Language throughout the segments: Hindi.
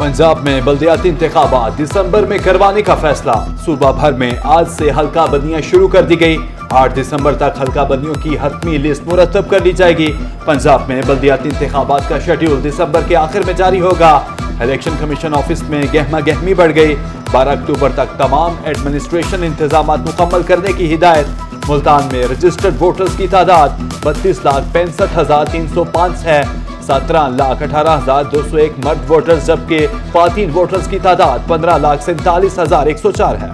पंजाब में बल्दियाती इंतखाबात दिसंबर में करवाने का फैसला। सूबा भर में आज से हल्का बंदियां शुरू कर दी गई। 8 दिसंबर तक हल्का बंदियों की हतमी लिस्ट मुरतब कर ली जाएगी। पंजाब में बल्दियाती इंतखाबात का शेड्यूल दिसंबर के आखिर में जारी होगा। इलेक्शन कमीशन ऑफिस में गहमा गहमी बढ़ गई। 12 अक्टूबर तक तमाम एडमिनिस्ट्रेशन इंतजाम मुकम्मल करने की हिदायत। मुल्तान में रजिस्टर्ड वोटर्स की तादाद 32,65,305 है। 17,18,201 मर्द वोटर्स जबकि ख्वातीन वोटर्स की तादाद 15,47,104 है।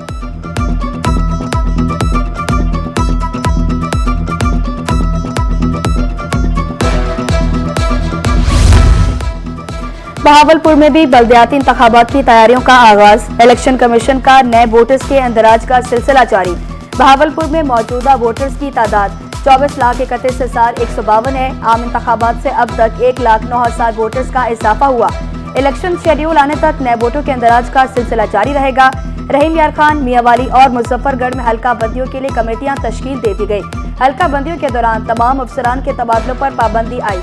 बहावलपुर में भी बल्दियाती इंतखाबात की तैयारियों का आगाज। इलेक्शन कमीशन का नए वोटर्स के इंदराज का सिलसिला जारी। बहावलपुर में मौजूदा वोटर्स की तादाद 24,31,152 है। आम इंतखाबात से अब तक 1,09,000 वोटर्स का इजाफा हुआ। इलेक्शन शेड्यूल आने तक नए वोटों के इंदराज का सिलसिला जारी रहेगा। रहीम यार खान, मियावाली और मुजफ्फरगढ़ में हल्का बंदियों के लिए कमेटियां तश्कील दे दी गई। हल्का बंदियों के दौरान तमाम अफसरान के तबादलों पर पाबंदी आई।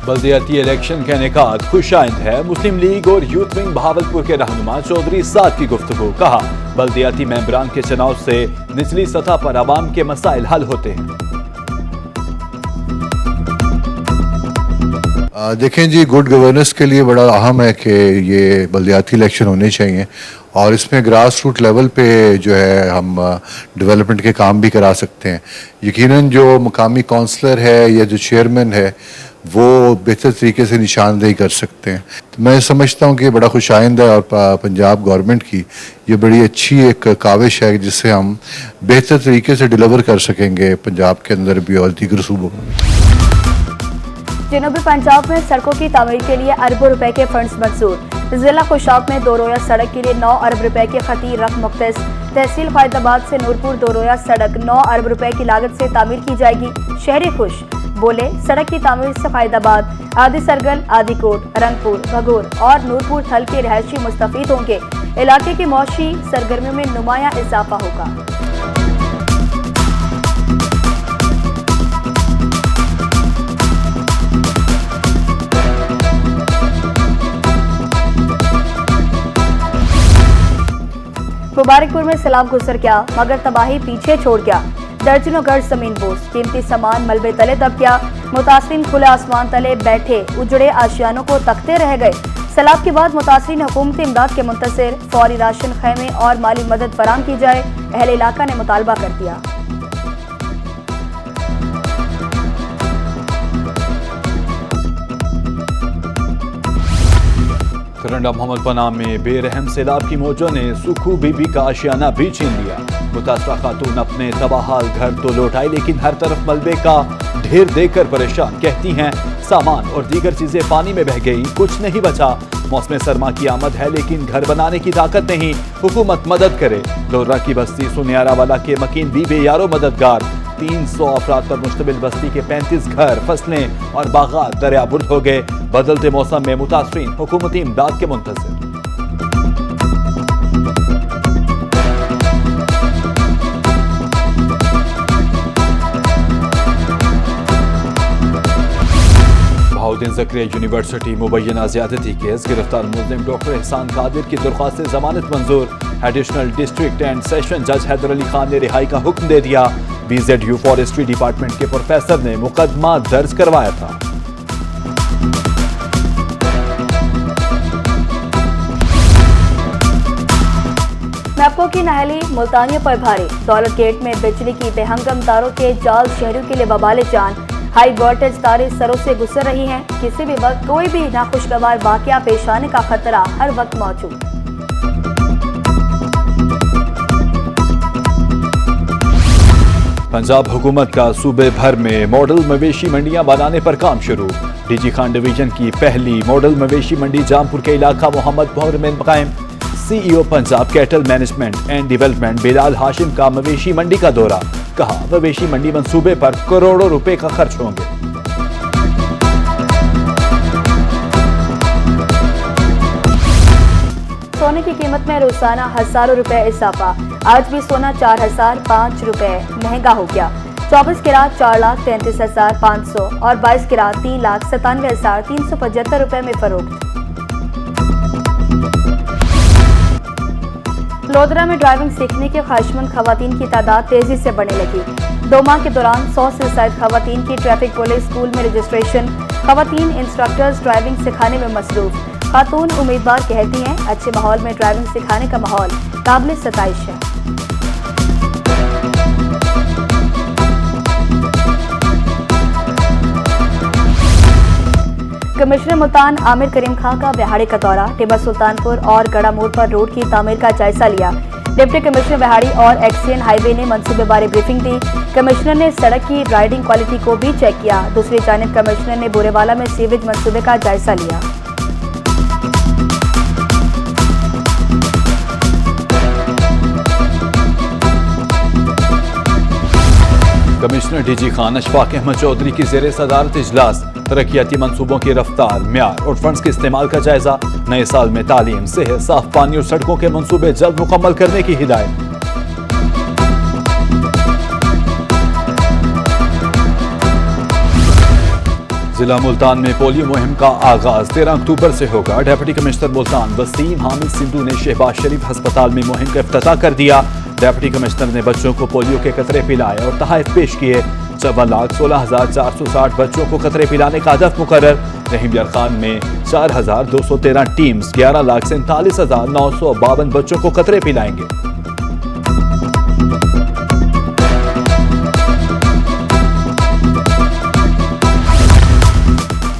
बल्दियाती इलेक्शन का इनेकाद खुशाइंद है। मुस्लिम लीग और यूथ विंग बहावलपुर के रहनुमा चौधरी साद की गुफ्तगू। कहा, बल्दियाती मेंबरान के चुनाव से निचली सतह पर आवाम के मसाइल हल होते हैं। देखें जी, गुड गवर्नेंस के लिए बड़ा अहम है कि ये बल्दियाती इलेक्शन होने चाहिए और इसमें ग्रास रूट लेवल पे जो है हम डेवलपमेंट के काम भी करा सकते हैं। यकीनन जो मुकामी काउंसलर है या जो चेयरमैन है वो बेहतर तरीके से निशानदेही कर सकते हैं। तो मैं समझता हूँ कि बड़ा खुशाइंद है और पंजाब गवर्नमेंट की ये बड़ी अच्छी एक काविश है जिससे हम बेहतर तरीके से डिलीवर कर सकेंगे पंजाब के अंदर भी और दीगर सूबों में। जनूबी पंजाब में सड़कों की तामीर के लिए अरबों रुपए के फंड्स मंजूर। जिला खुशाब में 2 रोया सड़क के लिए 9 अरब रुपए की खती रकम मुख्तस। तहसील फैजाबाद से नूरपुर 2 रोया सड़क 9 अरब रुपए की लागत से तामीर की जाएगी। शहरी खुश बोले, सड़क की तामीर से फैजाबाद, आदि सरगल, आदिकोट, रंगपुर, भगोर और नूरपुर थल के रहायशी मुस्तफीद होंगे। इलाके की मौशी सरगर्मियों में नुमाया इजाफा होगा। मुबारकपुर में सैलाब गुजर गया मगर तबाही पीछे छोड़ गया। दर्जनों गज जमीन बोझ, कीमती सामान मलबे तले दब गया। मुतासरीन खुले आसमान तले बैठे उजड़े आशियानों को तकते रह गए। सैलाब के बाद मुतासरीन हुकूमती इमदाद के मुंतज़िर, फौरी राशन खैमे और माली मदद फराहम की जाए। अहले इलाका ने मुतालबा कर दिया। करंडा मोहम्मद पनाह में बेरहम सैलाब की मौजों ने सुखू बीबी का आशियाना भी छीन लिया। मुतासरा खातून अपने तबाहाल घर तो लौट आई लेकिन हर तरफ मलबे का ढेर देखकर परेशान। कहती हैं, सामान और दीगर चीजें पानी में बह गई, कुछ नहीं बचा। मौसम सरमा की आमद है लेकिन घर बनाने की ताकत नहीं। हुकूमत मदद करे। लोरा की बस्ती सुनियारा वाला के मकीन बीबे यारो मददगार। 300 अफराद पर मुश्तमिल बस्ती के 35 घर, फसलें और बागात दरियाबुर्द हो गए। बदलते मौसम में मुतासरीन हुकूमती इमदाद के मुंतज़िर। बहाउद्दीन ज़करिया यूनिवर्सिटी मुबैना ज़्यादती केस, गिरफ्तार मुल्ज़िम डॉक्टर एहसान कादिर की दरख्वास्त से जमानत मंजूर। एडिशनल डिस्ट्रिक्ट एंड सेशन जज हैदर अली खान ने रिहाई का हुक्म दे दिया। BZU फॉरेस्ट्री डिपार्टमेंट के प्रोफेसर ने मुकदमा दर्ज करवाया था। मैपको की नहली मुल्तानियों पर भारी। दौलत गेट में बिजली की बेहंगम तारों के जाल शहरियों के लिए वबाले जान। हाई वोल्टेज तारें सरों से गुजर रही हैं। किसी भी वक्त कोई भी नाखुशगवार वाकया पेश आने का खतरा हर वक्त मौजूद। पंजाब हुकूमत का सूबे भर में मॉडल मवेशी मंडियां बनाने पर काम शुरू। डीजी खान डिवीजन की पहली मॉडल मवेशी मंडी जामपुर के इलाका मोहम्मदपुर में कायम। CEO Punjab cattle management and development Bilal Hashim का मवेशी मंडी का दौरा। कहा, मवेशी मंडी मंसूबे पर करोड़ों रुपए का खर्च होंगे। सोने की कीमत में रोजाना हजारों रुपए इजाफा। आज भी सोना 4005 रुपए महंगा हो गया। 24 कैरात 4,33,500 और 22 कैरात 3,97,375 रुपए में फरोख्त। लोधरा में ड्राइविंग सीखने के ख्वाहिशमंद खवातीन की तादाद तेजी से बढ़ने लगी। 2 माह के दौरान 100 से ज्यादा खवातीन की ट्रैफिक पुलिस स्कूल में रजिस्ट्रेशन। खवातीन इंस्ट्रक्टर्स ड्राइविंग सिखाने में मसरूफ। खातून उम्मीदवार कहती हैं अच्छे माहौल में ड्राइविंग सिखाने का माहौल काबिल सताइश है। कमिश्नर मुल्तान आमिर करीम खान का बिहाड़ी का दौरा। टिब्बा सुल्तानपुर और गड़ा मोड़ पर रोड की तामीर का जायजा लिया। डिप्टी कमिश्नर बिहाड़ी और एक्सियन हाईवे ने मंसूबे बारे ब्रीफिंग दी। कमिश्नर ने सड़क की राइडिंग क्वालिटी को भी चेक किया। दूसरी जानिब कमिश्नर ने बुरेवाला में सीवेज मंसूबे का जायजा लिया। कमिश्नर डीजी खान अशफाक अहमद चौधरी की ज़ेरे सदारत इजलास। तरक्याती मंसूबों की रफ्तार, म्यार और फंड्स के इस्तेमाल का जायजा। नए साल में तालीम, सेहत, साफ पानी और सड़कों के मंसूबे जल्द मुकम्मल करने की हिदायत। जिला मुल्तान में पोलियो मुहिम का आगाज 13 अक्टूबर से होगा। डिप्टी कमिश्नर मुल्तान वसीम हामिद सिंधु ने शहबाज शरीफ अस्पताल में मुहिम का इफ्तिताह कर दिया। डिप्टी कमिश्नर ने बच्चों को पोलियो के कतरे पिलाए और तोहफे पेश किए। 14,16,460 बच्चों को कतरे पिलाने का हदफ मुकर्रर। रहीम यार खान में 4,213 टीम्स 11,47,952 बच्चों को कतरे पिलाएंगे।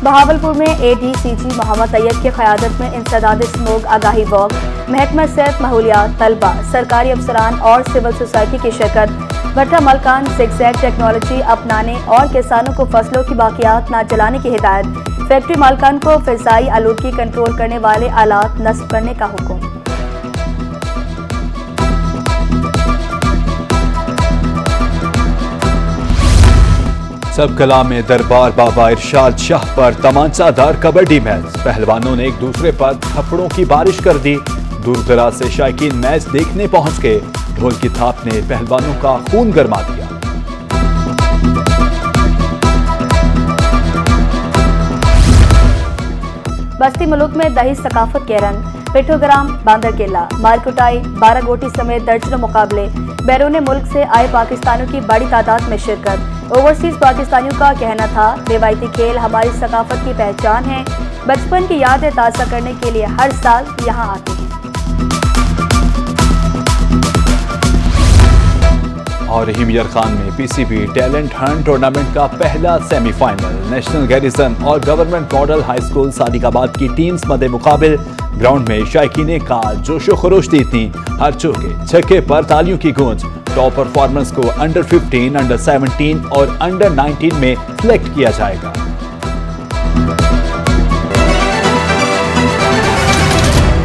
बहावलपुर में ADCG मोहम्मद तैयब की क़यादत में इंसदाद स्मोग आगाही वॉक। महकमा सेहत, माहौलियात, तलबा, सरकारी अफसरान और सिविल सोसाइटी की शिरकत। भट्टा मलकान ज़िगज़ैग टेक्नोलॉजी अपनाने और किसानों को फसलों की बाकियात न जलाने की हिदायत। फैक्ट्री मालकान को फ़िज़ाई आलूदगी कंट्रोल करने वाले आलात नस्ब करने का हुक्म। सब कला में दरबार बाबा इरशाद शाह पर तमांचादार कबड्डी मैच। पहलवानों ने एक दूसरे पर थप्पड़ों की बारिश कर दी। दूर दराज से शायकीन मैच देखने पहुंच गए। ढोल की थाप ने पहलवानों का खून गरमा दिया। बस्ती मुल्क में दही सकाफत के रंग। पिट्ठोग्राम, बांदर किला, मारकुटाई, बारागोटी समेत दर्जनों मुकाबले। बैरून मुल्क से आए पाकिस्तानियों की बड़ी तादाद में शिरकत। ओवरसीज पाकिस्तानियों का कहना था रिवायती खेल हमारी सकाफत की पहचान है। बचपन की यादें ताज़ा करने के लिए हर साल यहाँ आते हैं। और रहीम यार खान में PCB टैलेंट हंट टूर्नामेंट का पहला सेमीफाइनल। नेशनल गैरिसन और government model high school Sadiqabad की टीम्स मदे मुकाबिल। ग्राउंड में शायकीने का जोशो खरोश दी थी। हर चौके छक्के पर तालियों की गूंज। टॉप परफॉर्मेंस को अंडर 15, अंडर 17 और अंडर 19 में सिलेक्ट किया जाएगा।